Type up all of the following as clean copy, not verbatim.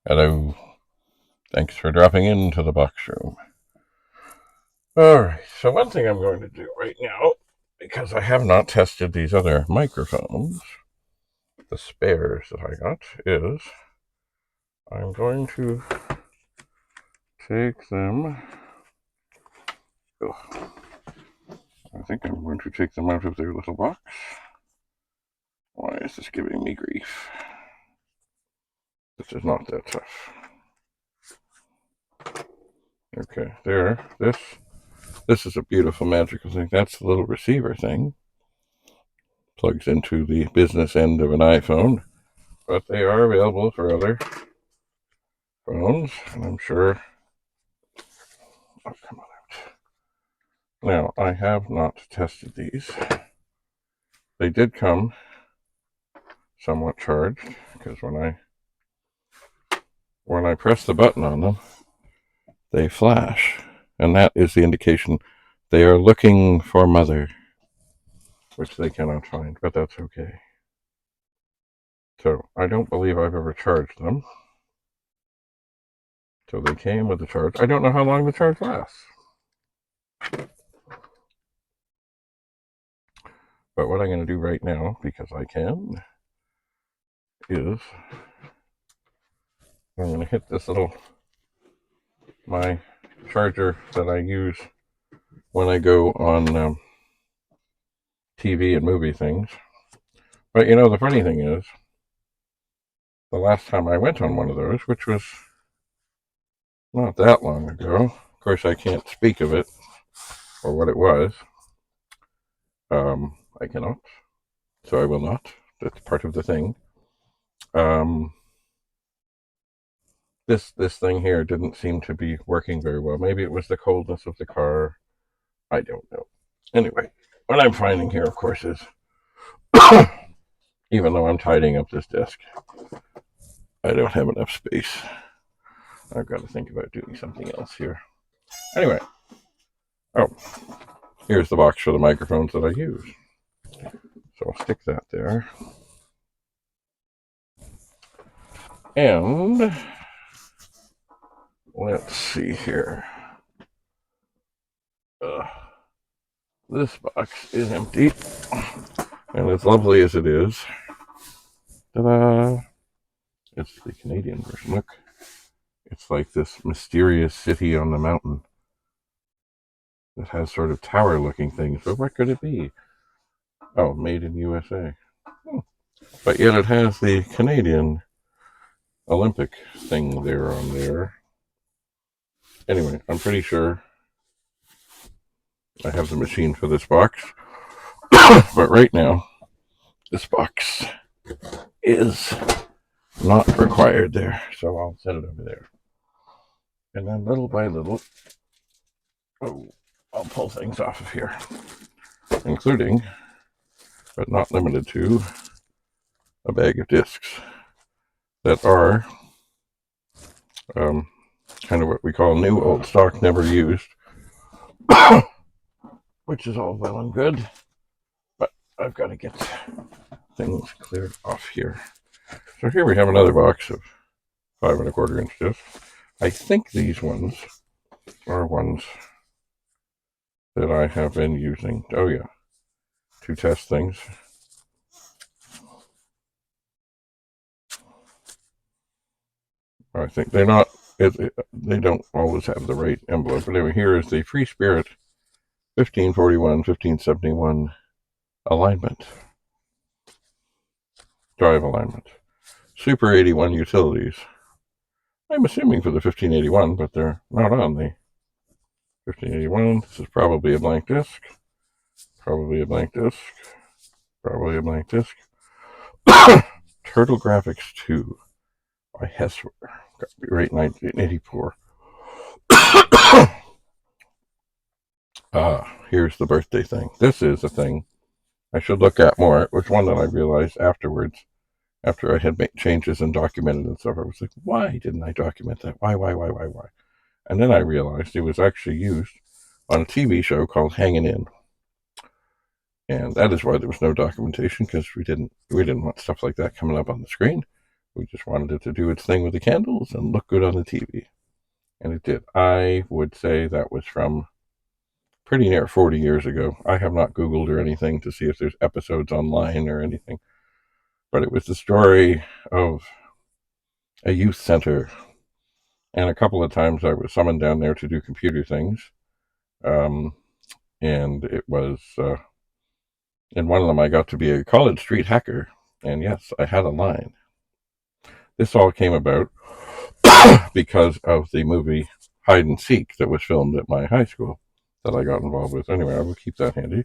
Hello. Thanks for dropping into the box room. Alright, so one thing I'm going to do right now, because I have not tested these other microphones, the spares that I got, is I'm going to take them. I think I'm going to take them out of their little box. Why is this giving me grief? This is not that tough. Okay, there. This is a beautiful magical thing. That's the little receiver thing. Plugs into the business end of an iPhone, but they are available for other phones, and I'm sure. Oh, come on out. Now, I have not tested these. They did come somewhat charged, because when I press the button on them, they flash, and that is the indication they are looking for mother, which they cannot find, but that's okay. So, I don't believe I've ever charged them. So they came with the charge. I don't know how long the charge lasts. But what I'm going to do right now, because I can, is I'm going to hit this my charger that I use when I go on TV and movie things. But you know, the funny thing is, the last time I went on one of those, which was not that long ago, of course I can't speak of it or what it was. I cannot, so I will not. That's part of the thing. This thing here didn't seem to be working very well. Maybe it was the coldness of the car. I don't know. Anyway, what I'm finding here, of course, is even though I'm tidying up this desk, I don't have enough space. I've got to think about doing something else here. Anyway, oh, here's the box for the microphones that I use. So I'll stick that there. And let's see here. This box is empty. And as lovely as it is, ta-da! It's the Canadian version. Look, it's like this mysterious city on the mountain that has sort of tower-looking things. But what could it be? Oh, made in USA. But yet it has the Canadian Olympic thing there on there. Anyway, I'm pretty sure I have the machine for this box. But right now, this box is not required there. So I'll set it over there. And then little by little, I'll pull things off of here, including, but not limited to, a bag of discs that are kind of what we call new old stock, never used, which is all well and good, but I've got to get things cleared off here. So here we have another box of 5¼ inch discs. I think these ones are ones that I have been using, oh yeah, to test things. I think they're not, they don't always have the right envelope, but anyway, here is the Free Spirit 1541, 1571 alignment, drive alignment. Super 81 utilities. I'm assuming for the 1581, but they're not on the 1581. This is probably a blank disc. Probably a blank disc. Probably a blank disc. Turtle Graphics 2 by Hessler. Copyright 1984. Here's the birthday thing. This is a thing I should look at more. It was one that I realized afterwards, after I had made changes and documented and stuff. I was like, why didn't I document that? Why? And then I realized it was actually used on a TV show called Hanging In. And that is why there was no documentation, because we didn't want stuff like that coming up on the screen. We just wanted it to do its thing with the candles and look good on the TV. And it did. I would say that was from pretty near 40 years ago. I have not Googled or anything to see if there's episodes online or anything. But it was the story of a youth center. And a couple of times I was summoned down there to do computer things. And it was, in one of them, I got to be a College Street hacker. And yes, I had a line. This all came about because of the movie Hide and Seek that was filmed at my high school that I got involved with. Anyway, I will keep that handy.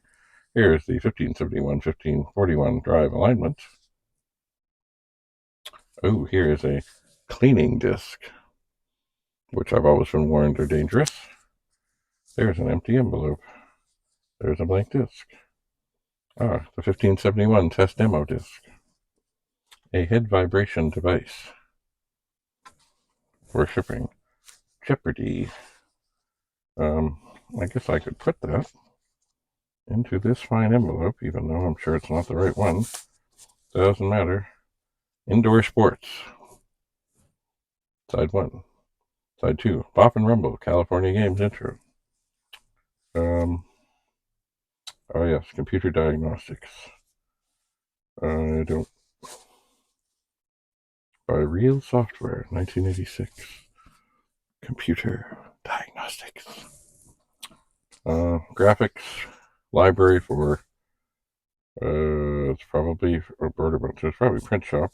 Here's the 1571, 1541 drive alignment. Oh, here is a cleaning disc, which I've always been warned are dangerous. There's an empty envelope. There's a blank disc. Ah, the 1571 test demo disc. A head vibration device. For shipping. Jeopardy. I guess I could put that into this fine envelope, even though I'm sure it's not the right one. Doesn't matter. Indoor sports. Side 1. Side 2. Bop and Rumble, California Games intro. Oh yes, computer diagnostics. I don't. By Real Software, 1986. Computer diagnostics. Graphics library for. It's probably it's probably print shop.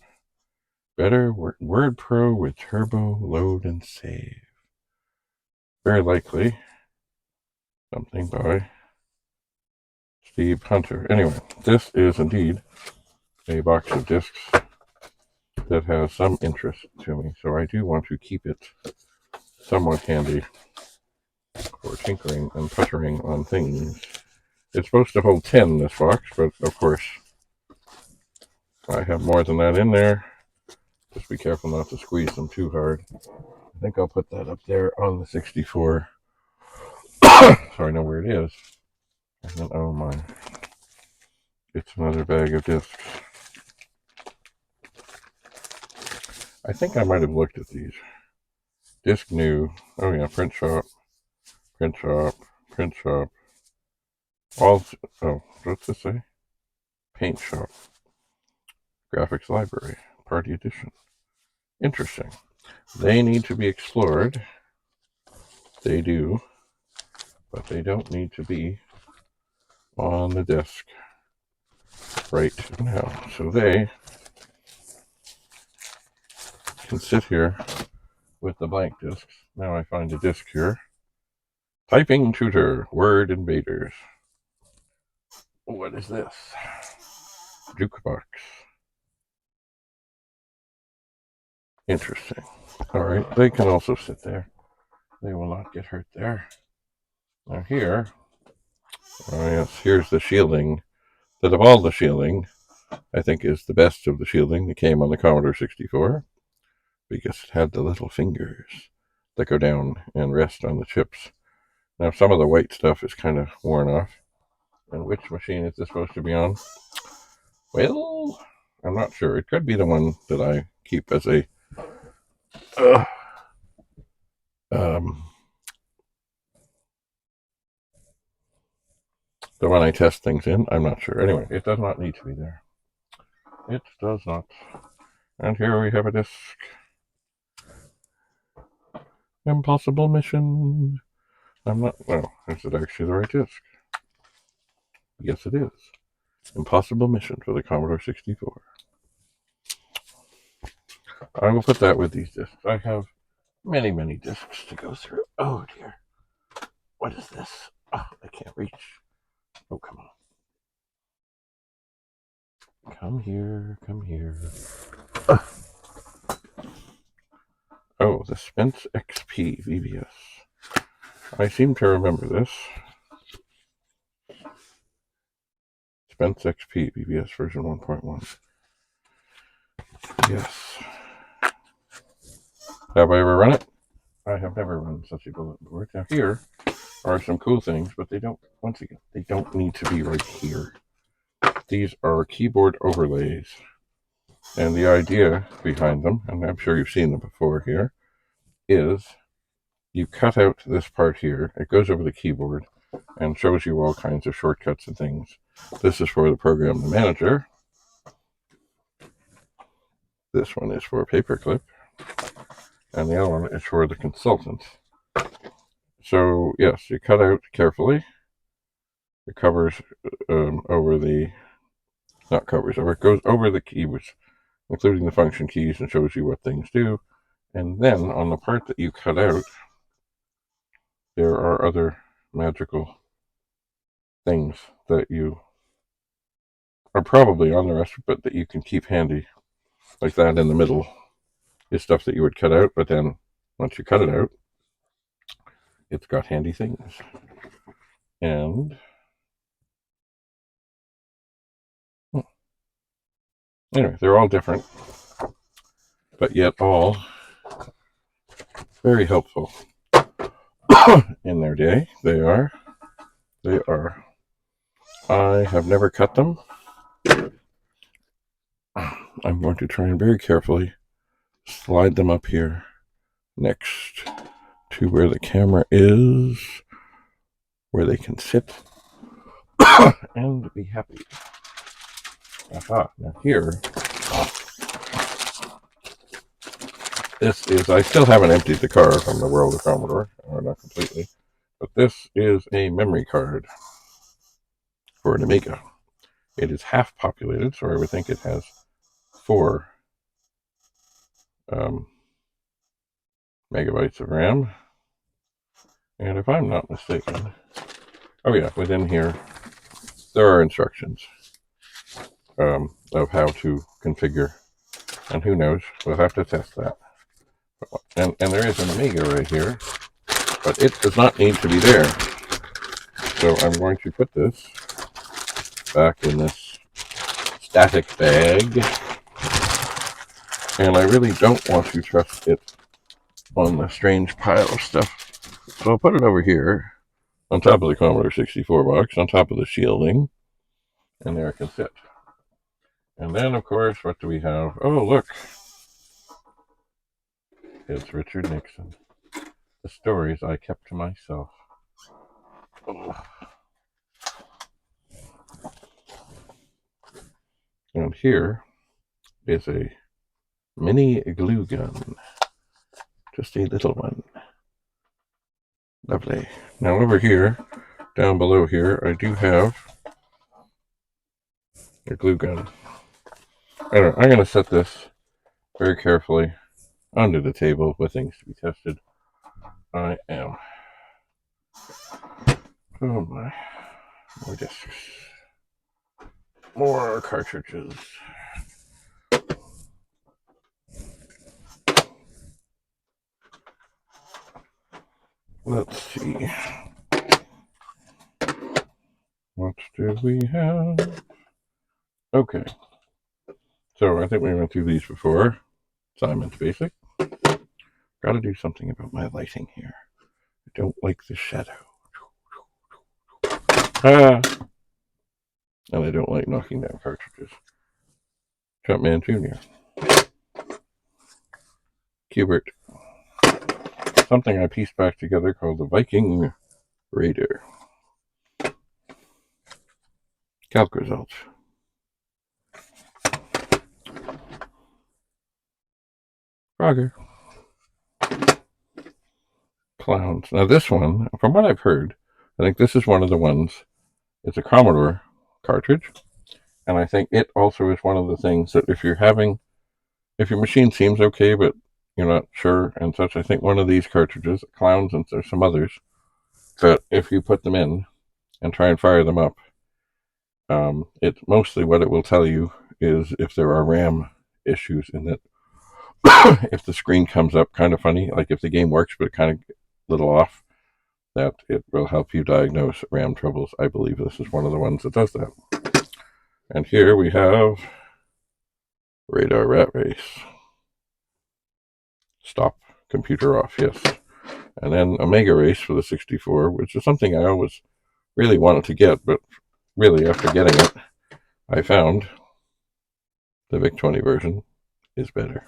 Better Word Pro with Turbo Load and Save. Very likely something by Steve Hunter. Anyway, this is indeed a box of discs that has some interest to me, so I do want to keep it somewhat handy for tinkering and puttering on things. It's supposed to hold 10, this box, but of course I have more than that in there. Just be careful not to squeeze them too hard. I think I'll put that up there on the 64. So I know where it is. And then, oh my, it's another bag of discs. I think I might have looked at these. Disc new. Oh yeah, print shop. Print shop. Print shop. All. Oh, what's this say? Paint shop. Graphics library. Party edition. Interesting. They need to be explored. They do. But they don't need to be on the desk right now. So they can sit here with the blank discs. Now I find a disc here. Typing Tutor, Word Invaders. What is this? Jukebox. Interesting. Alright, they can also sit there. They will not get hurt there. Now here, oh yes, here's the shielding that of all the shielding, I think is the best of the shielding that came on the Commodore 64, because it had the little fingers that go down and rest on the chips. Now some of the white stuff is kind of worn off. And which machine is this supposed to be on? Well, I'm not sure. It could be the one that I keep as a the one I test things in. I'm not sure. Anyway, it does not need to be there. It does not. And here we have a disc. Impossible mission. I'm not. Well, is it actually the right disc? Yes, it is. Impossible mission for the Commodore 64. I will put that with these discs. I have many, many discs to go through. Oh dear. What is this? Oh, I can't reach. Oh, come on. Come here, come here. Oh, the Spence XP VBS. I seem to remember this. Spence XP VBS version 1.1. Yes. Have I ever run it? I have never run such a bulletin board. Now here are some cool things, but they don't, once again, they don't need to be right here. These are keyboard overlays And the idea behind them, and I'm sure you've seen them before here, is you cut out this part here. It goes over the keyboard and shows you all kinds of shortcuts and things. This is for the program the manager. This one is for paperclip. And the other one is for the consultant. So, yes, you cut out carefully. It covers over the, not covers over, it goes over the keys, including the function keys, and shows you what things do. And then on the part that you cut out, there are other magical things that you are probably on the rest, but that you can keep handy. Like that in the middle is stuff that you would cut out, but then once you cut it out, it's got handy things. And anyway, they're all different, but yet all very helpful in their day. They are. I have never cut them. I'm going to try and very carefully slide them up here next to where the camera is, where they can sit and be happy. Aha, now here, this is, I still haven't emptied the car from the world of Commodore, or not completely, but this is a memory card for an Amiga. It is half populated, so I would think it has 4 megabytes of RAM. And if I'm not mistaken, oh yeah, within here, there are instructions of how to configure. And who knows, we'll have to test that. And there is an Amiga right here, but it does not need to be there. So I'm going to put this back in this static bag. And I really don't want to trust it on the strange pile of stuff. So I'll put it over here, on top of the Commodore 64 box, on top of the shielding, and there it can sit. And then, of course, what do we have? Oh, look. It's Richard Nixon. The stories I kept to myself. Oh. And here is a mini glue gun. Just a little one. Lovely. Now over here, down below here, I do have a glue gun. I'm going to set this very carefully onto the table with things to be tested. I am. Oh my. More discs. More cartridges. Let's see. What do we have? Okay. So I think we went through these before. Simon's Basic. Got to do something about my lighting here. I don't like the shadow. Ah! And I don't like knocking down cartridges. Jumpman Jr. Cubert. Something I pieced back together called the Viking Raider. Calc results. Frogger. Clowns. Now this one, from what I've heard, I think this is one of the ones. It's a Commodore cartridge, and I think it also is one of the things that if your machine seems okay, but you're not sure and such, I think one of these cartridges, Clowns, and there's some others, that if you put them in and try and fire them up, it's mostly what it will tell you is if there are RAM issues in it. If the screen comes up kind of funny, like if the game works but kind of a little off, that it will help you diagnose RAM troubles. I believe this is one of the ones that does that. And here we have Radar Rat Race. Stop computer off, yes. And then Omega Race for the 64, which is something I always really wanted to get, but really after getting it, I found The Vic-20 version is better.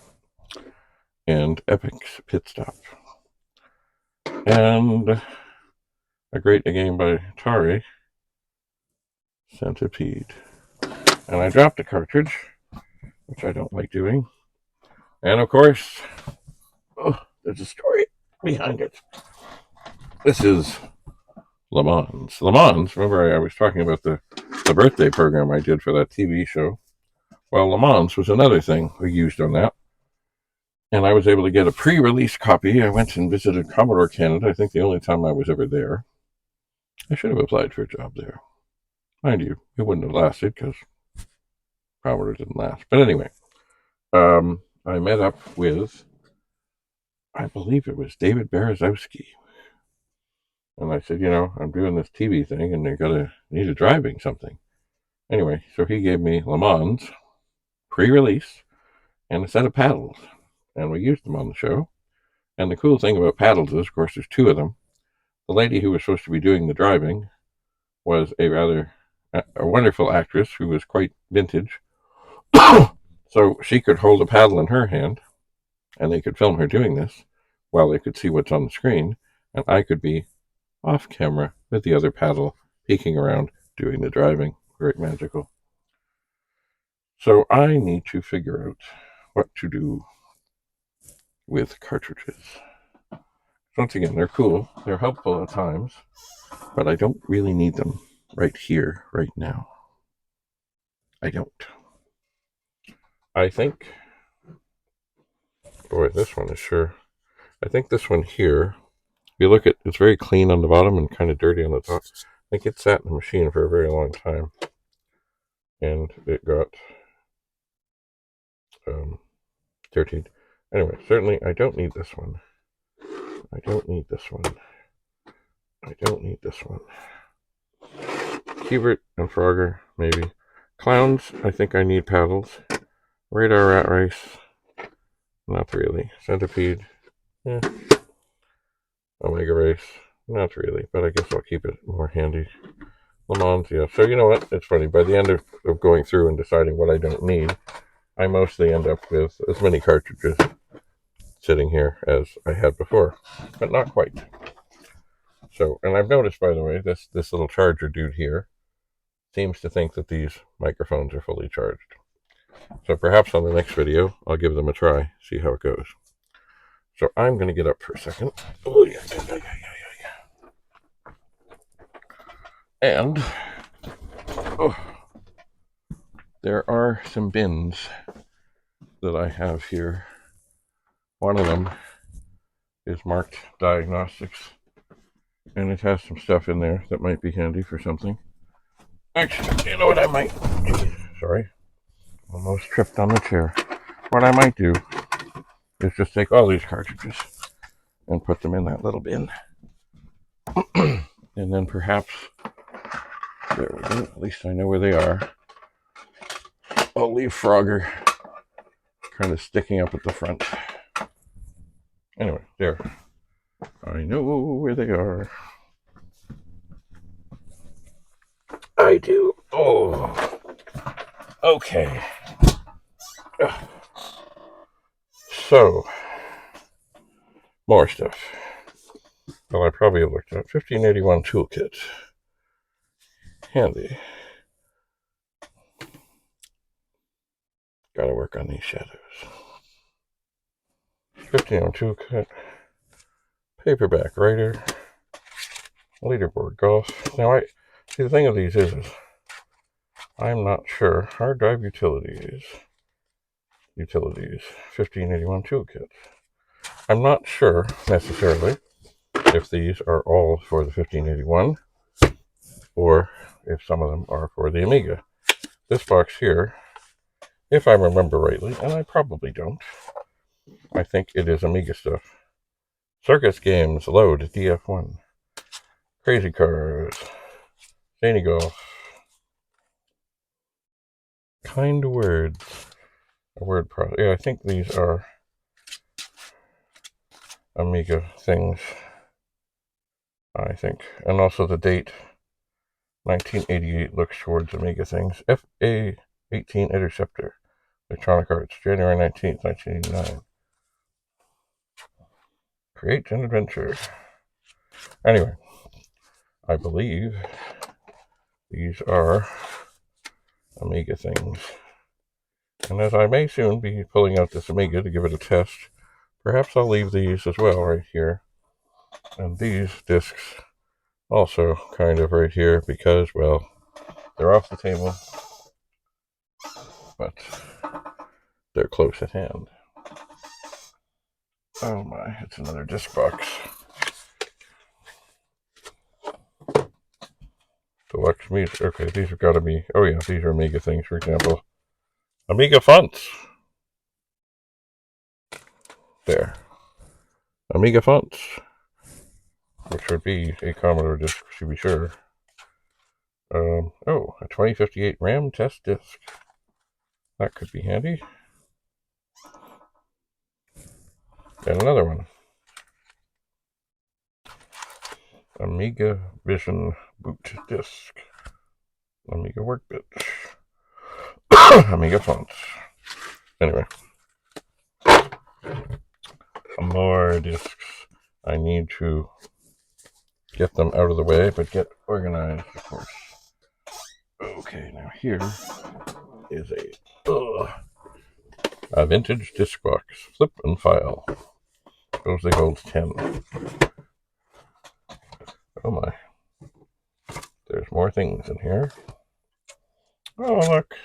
And Epic's Pit Stop. And a great game by Atari, Centipede. And I dropped a cartridge, which I don't like doing. And of course, there's a story behind it. This is Lemans. Lemans, remember I was talking about the birthday program I did for that TV show? Well, Lemans was another thing we used on that. And I was able to get a pre-release copy. I went and visited Commodore Canada, I think the only time I was ever there. I should have applied for a job there. Mind you, it wouldn't have lasted because Commodore didn't last. But anyway, I met up with, I believe it was David Berezowski. And I said, I'm doing this TV thing and they're going to need a driving something. Anyway, so he gave me Lemans, pre-release, and a set of paddles. And we used them on the show. And the cool thing about paddles is, of course, there's two of them. The lady who was supposed to be doing the driving was a wonderful actress who was quite vintage. So she could hold a paddle in her hand, and they could film her doing this while they could see what's on the screen, and I could be off camera with the other paddle, peeking around, doing the driving. Very magical. So I need to figure out what to do with cartridges. Once again, they're cool, they're helpful at times, but I don't really need them right here, right now. I don't. I think, boy, this one is sure. I think this one here, if you look at, it's very clean on the bottom and kind of dirty on the top. I think it sat in the machine for a very long time. And it got dirtied. Anyway, certainly I don't need this one. I don't need this one. I don't need this one. Hebert and Frogger, maybe. Clowns, I think I need paddles. Radar Rat Race, not really. Centipede, yeah. Omega Race, not really, but I guess I'll keep it more handy. Lemans, yeah. So you know what? It's funny. By the end of going through and deciding what I don't need, I mostly end up with as many cartridges sitting here as I had before, but not quite. So, and I've noticed, by the way, this little charger dude here seems to think that these microphones are fully charged. So perhaps on the next video, I'll give them a try, see how it goes. So I'm going to get up for a second. Oh, yeah. And there are some bins that I have here. One of them is marked diagnostics, and it has some stuff in there that might be handy for something. Actually, you know what I might do? Sorry, almost tripped on the chair. What I might do is just take all these cartridges and put them in that little bin. And then perhaps, there we go, at least I know where they are. I'll leave Frogger kind of sticking up at the front. Anyway, there. I know where they are. I do. Oh. Okay. So, more stuff. Well, I probably have looked at 1581 toolkit. Handy. Gotta work on these shadows. 1581 toolkit. Paperback writer. Leaderboard golf. Now, see, the thing of these is I'm not sure. Hard drive utilities. 1581 toolkit. I'm not sure necessarily if these are all for the 1581 or if some of them are for the Amiga. This box here, if I remember rightly, and I probably don't, I think it is Amiga stuff. Circus Games, Load, DF1. Crazy Cars, Zany Golf. Kind Words. A word processor. Yeah, I think these are Amiga things. I think. And also the date, 1988, looks towards Amiga things. FA18 Interceptor. Electronic Arts, January 19th, 1989. Create an adventure. Anyway, I believe these are Amiga things. And as I may soon be pulling out this Amiga to give it a test, perhaps I'll leave these as well right here. And these discs also kind of right here because, well, they're off the table, but they're close at hand. Oh my, it's another disc box. Deluxe music. Okay, these have got to be, oh yeah, these are Amiga things, for example. Amiga fonts. There. Amiga fonts. Which would be a Commodore disc, to be sure. Oh, a 2058 RAM test disc. That could be handy. And another one. Amiga Vision boot disc. Amiga Workbench. Amiga fonts. Anyway. More discs. I need to get them out of the way, but get organized, of course. Okay, now here is a vintage disc box. Flip and file. Suppose they hold 10. Oh my. There's more things in here. Oh, look.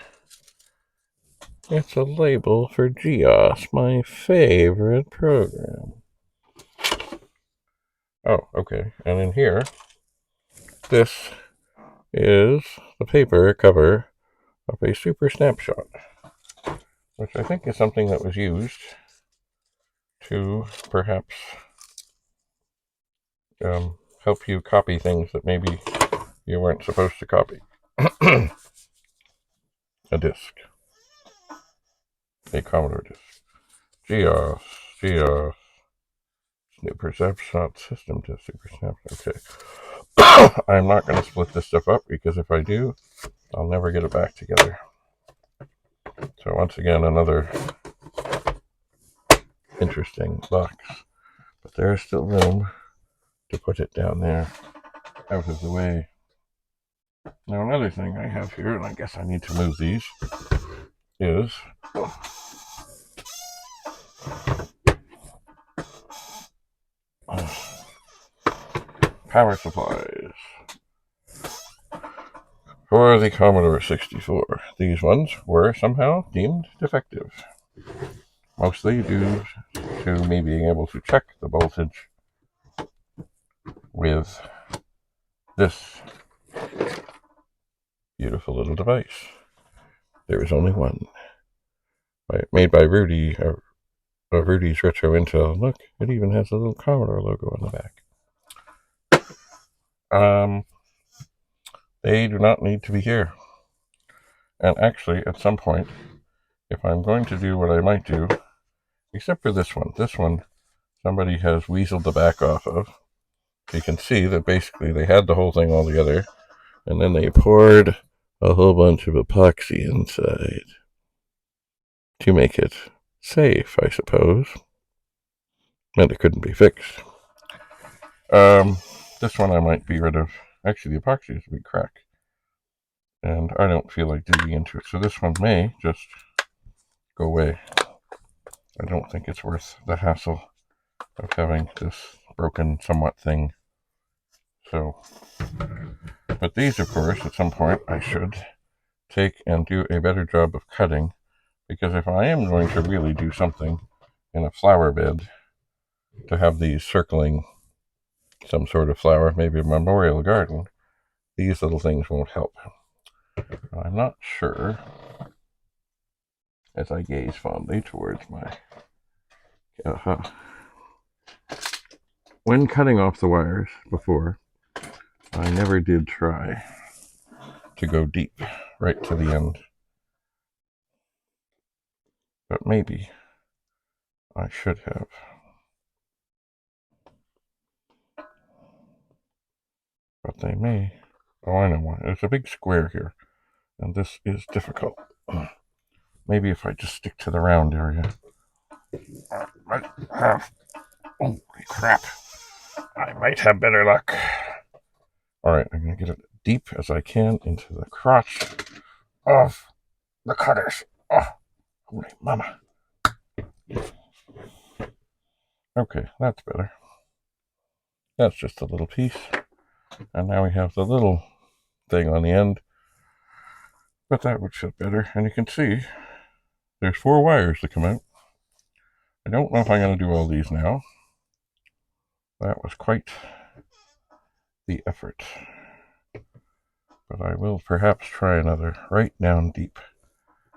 It's a label for GEOS, my favorite program. Oh, okay. And in here, this is the paper cover of a Super Snapshot, which I think is something that was used to perhaps help you copy things that maybe you weren't supposed to copy. A disc. A Commodore disc. GEOS. New Perception System to Super Snapshot. Okay. I'm not going to split this stuff up because if I do, I'll never get it back together. So once again, another interesting box. But there's still room to put it down there, out of the way. Now another thing I have here, and I guess I need to move these, is power supplies for the Commodore 64. These ones were somehow deemed defective, mostly due to me being able to check the voltage with this beautiful little device. There is only one, made by Rudy, Rudy's Retro Intel. Look, it even has a little Commodore logo on the back. They do not need to be here. And actually, at some point, if I'm going to do what I might do, except for this one, somebody has weaseled the back off of. You can see that basically they had the whole thing all together, and then they poured a whole bunch of epoxy inside to make it safe, I suppose. And it couldn't be fixed. This one I might be rid of. Actually, the epoxy is a big crack, and I don't feel like digging into it. So this one may just go away. I don't think it's worth the hassle of having this broken somewhat thing. So, but these, of course, at some point I should take and do a better job of cutting, because if I am going to really do something in a flower bed, to have these circling some sort of flower, maybe a memorial garden, these little things won't help. I'm not sure, as I gaze fondly towards my when cutting off the wires before, I never did try to go deep right to the end, but maybe I should have. But they may. Oh, I know why. There's a big square here, and this is difficult. Maybe if I just stick to the round area. Holy crap. I might have better luck. Alright, I'm going to get it deep as I can into the crotch of the cutters. Oh, holy mama. Okay, that's better. That's just a little piece. And now we have the little thing on the end. But that would fit better. And you can see there's 4 wires that come out. I don't know if I'm going to do all these now. That was quite the effort. But I will perhaps try another right down deep.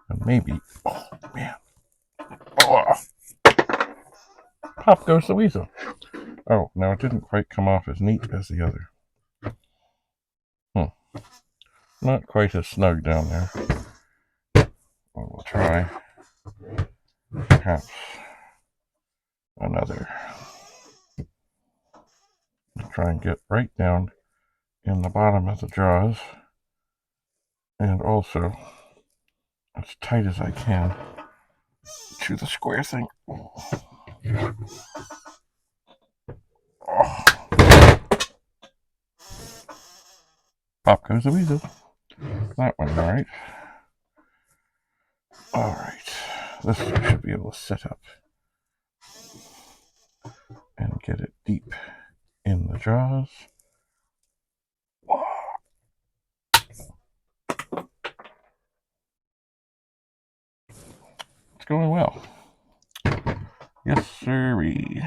And maybe, oh man. Oh, pop goes the weasel. Oh, now it didn't quite come off as neat as the other. Not quite as snug down there. We'll try perhaps another. Try and get right down in the bottom of the jaws and also as tight as I can to the square thing. Oh. Pop goes the weasel. That one, alright. Alright. This one should be able to set up and get it deep in the jaws. It's going well. Yes, sirree.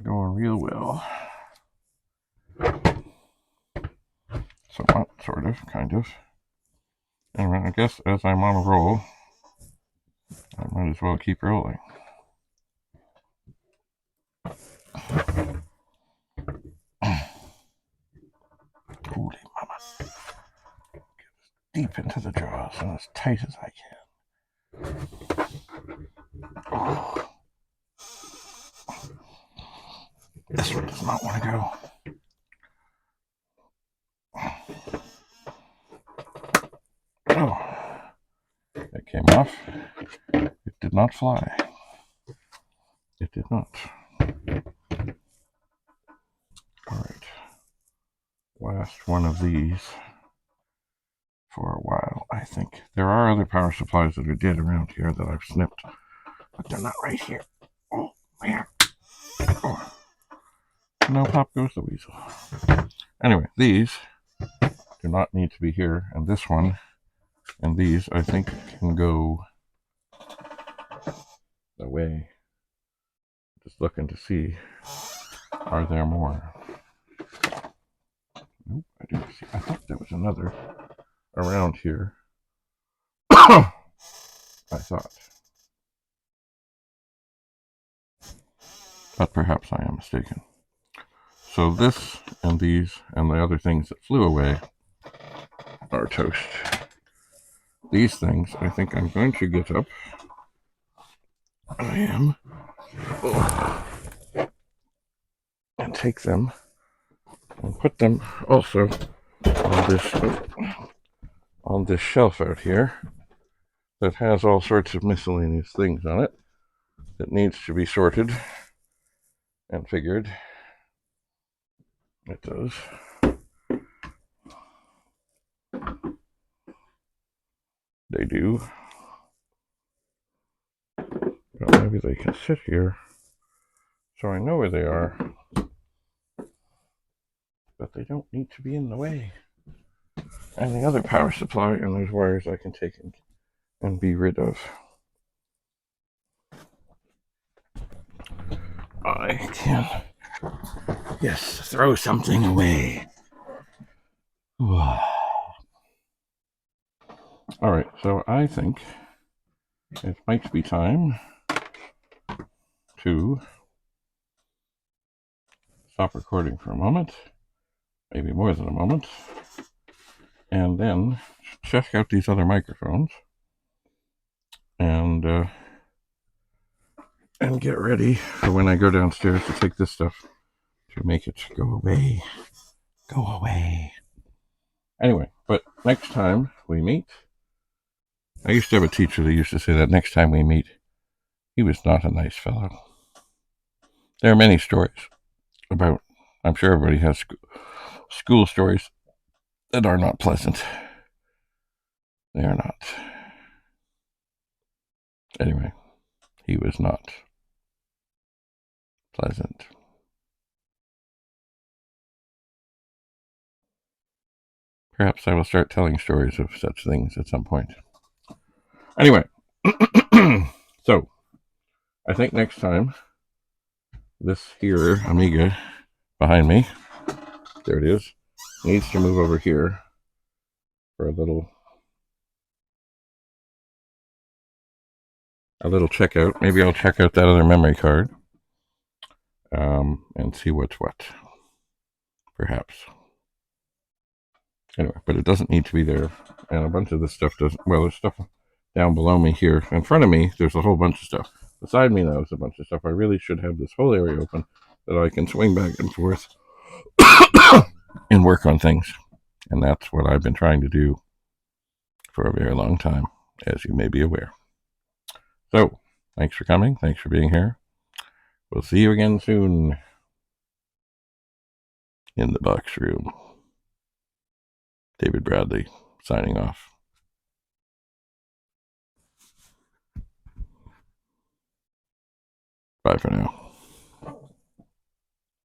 Going real well. Somewhat, sort of, kind of. Anyway, I guess as I'm on a roll, I might as well keep rolling. Holy mama. Get deep into the jaws and as tight as I can. Oh. This one does not want to go. Oh. It came off. It did not fly. It did not. Alright. Last one of these for a while, I think. There are other power supplies that are dead around here that I've snipped, but they're not right here. Oh, man. Oh. No, pop goes the weasel. Anyway, these do not need to be here, and this one and these, I think, can go away. Just looking to see, are there more? Nope, I didn't see. I thought there was another around here. I thought. But perhaps I am mistaken. So this and these and the other things that flew away are toast. These things, I think I'm going to get up. I am. And take them and put them also on this shelf out here that has all sorts of miscellaneous things on it that needs to be sorted and figured. It does. They do. But maybe they can sit here so I know where they are. But they don't need to be in the way. And the other power supply and those wires I can take and be rid of. I can, yes, throw something away. Alright, so I think it might be time to stop recording for a moment, maybe more than a moment, and then check out these other microphones and get ready for when I go downstairs to take this stuff to make it go away. Go away. Anyway, but next time we meet, I used to have a teacher that used to say that next time we meet, he was not a nice fellow. There are many stories about, I'm sure everybody has school stories that are not pleasant. They are not. Anyway, he was not pleasant. Perhaps I will start telling stories of such things at some point. Anyway, so I think next time, this here Amiga behind me, there it is, needs to move over here for a little checkout. Maybe I'll check out that other memory card and see what's what, perhaps. Anyway, but it doesn't need to be there. And a bunch of this stuff doesn't. Well, there's stuff down below me here. In front of me, there's a whole bunch of stuff. Beside me, now, there's a bunch of stuff. I really should have this whole area open that I can swing back and forth and work on things. And that's what I've been trying to do for a very long time, as you may be aware. So, thanks for coming. Thanks for being here. We'll see you again soon in the box room. David Bradley, signing off. Bye for now.